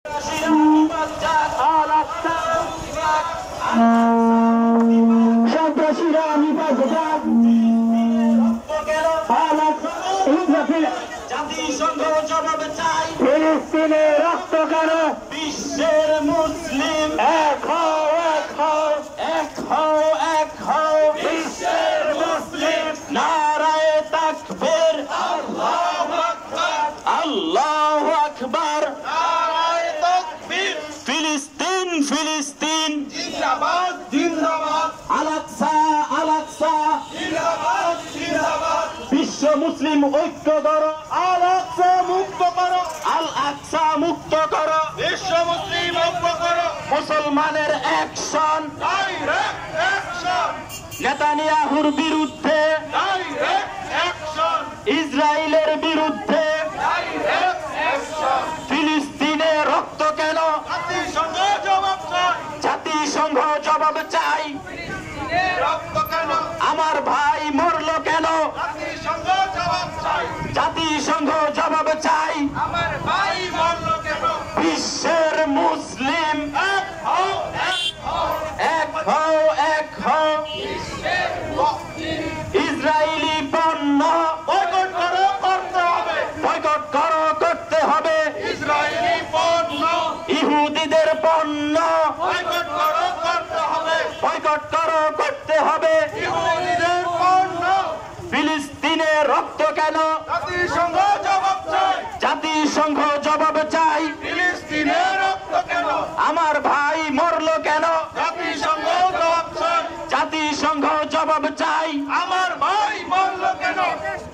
সন্ত্রাসীরা জাতিসংঘ জবাব চাই। ফিলিস্তিনের রক্ত কেন? বিশ্বের মুসলিম এক হও, এক হও, এক হও, এক হও। বিশ্বের মুসলিম নারায়ে তাকবীর, আল্লাহু আকবার, আল্লাহু আকবার, নারায়ে তাকবীর। ফিলিস্তিন, ফিলিস্তিন জিন্দাবাদ, জিন্দাবাদ। আল-আকসা, আল-আকসা জিন্দাবাদ, জিন্দাবাদ। বিশ্ব মুসলিম ঐক্য করো, আল-আকসা মুক্ত করো, আল-আকসা মুক্ত করো। বিশ্ব মুসলিম ঐক্য করো। মুসলমানের অ্যাকশন, ডাইরেক্ট অ্যাকশন। নেতানিয়াহুর বিরুদ্ধে ডাইরেক্ট অ্যাকশন। ইসরায়েলের বিরুদ্ধে ডাইরেক্ট অ্যাকশন। ফিলিস্তিনে রক্ত কেন? জাতিসংঘ জবাব চাই, জাতিসংঘ জবাব চাই। ফিলিস্তিনে রক্ত কেন? আমার ভাই মরলো কেন? জাতিসংঘ জবাব চাই, জাতিসংঘ জবাব চাই। আমার ভাই মরলো কেন? বিশ্বের মুসলিম এক হও, এক হও, এক হও, এক হও। বিশ্বের মুসলিম ইসরায়েলি পণ্য বয়কট করো, করতে হবে, বয়কট করো, করতে হবে। ইসরায়েলি পণ্য, ইহুদিদের পণ্য বয়কট করো, করতে হবে, বয়কট করো, করতে হবে। ইহুদিদের পণ্য। ফিলিস্তিনে রক্ত কেন? জাতিসংঘ জবাব চাই, জাতিসংঘ জবাব চাই। ফিলিস্তিনে রক্ত কেন? আমার ভাই মরলো কেন? জাতিসংঘ জবাব চাই, জাতিসংঘ জবাব চাই। আমার ভাই মরলো কেন?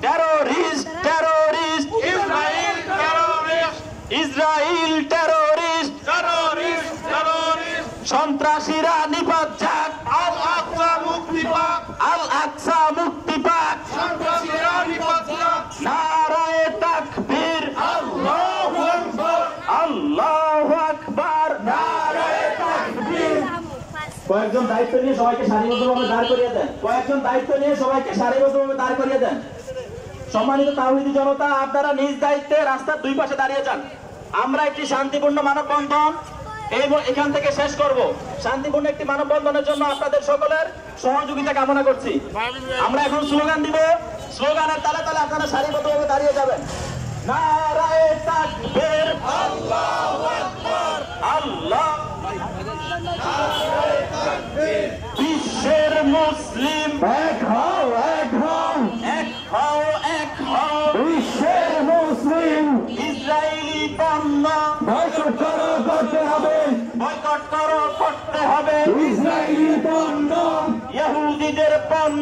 Terrorist, terrorist, Israel terrorist, Israel terrorist, terrorist, terrorist. সন্ত্রাসীরা নিপাত যাক, আল-আকসা মুক্তি পাক, আল-আকসা মুক্তি পাক। সন্ত্রাসীরা নিপাত যাক। নারায়ে তাকবীর, আল্লাহু আকবার, আল্লাহু আকবার, নারায়ে তাকবীর। কয়েকজন দায়িত্ব নিয়ে সবাইকে সারিবদ্ধভাবে দাঁড় করিয়ে দেন। কয়েকজন দায়িত্ব নিয়ে সবাইকে সারিবদ্ধভাবে দাঁড় করিয়ে দেন। সম্মানিত তাওহীদি জনতা, আপনারা নিজ দায়িত্বে রাস্তার দুই পাশে দাঁড়িয়ে যান। আমরা একটি শান্তিপূর্ণ মানববন্ধন এখান থেকে শেষ করব। শান্তিপূর্ণ একটি মানববন্ধনের জন্য আপনাদের সকলের সহযোগিতা কামনা করছি। আমরা এখন স্লোগান দিব। স্লোগানের তালে তালে আপনারা সারিবদ্ধভাবে দাঁড়িয়ে যাবেন। নারায়ে তাকবীর, আল্লাহু আকবার, আল্লাহ, নারায়ে তাকবীর। বিশ্বের মুসলিম এক হও, এক হও, এক হও, এক হও। বিশ্বের মুসলিম ইসরায়েলি পণ্য বয়কট করো, করতে হবে, বয়কট করো, করতে হবে। ইসরায়েলি পণ্য, ইহুদিদের পণ্য